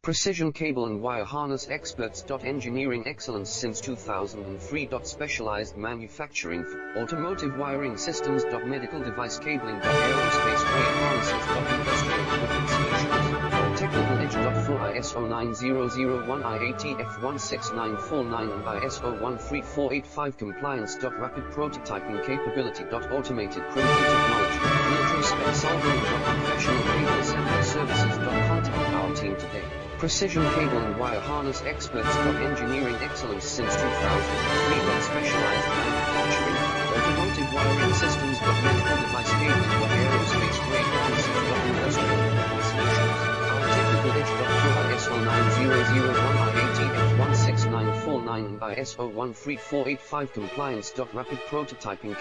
Precision cable and wire harness experts. Engineering excellence since 2003. Specialized manufacturing for automotive wiring systems. Medical device cabling. Aerospace grade harnesses. Industrial equipment solutions. Technical edge. For ISO 9001 IATF 16949 and ISO 13485 compliance. Rapid prototyping capability. Automated crimping technology. Military spec soldering. Professional cable assembly services. Contact our team today. Precision cable and wire harness experts. Engineering excellence since 2003. Specialized manufacturing, automotive wiring systems. Medical device cabling. Aerospace grade harnesses. Industrial equipment solutions. Our technical edge. For ISO 9001 IATF 16949 and ISO 13485 compliance. Rapid prototyping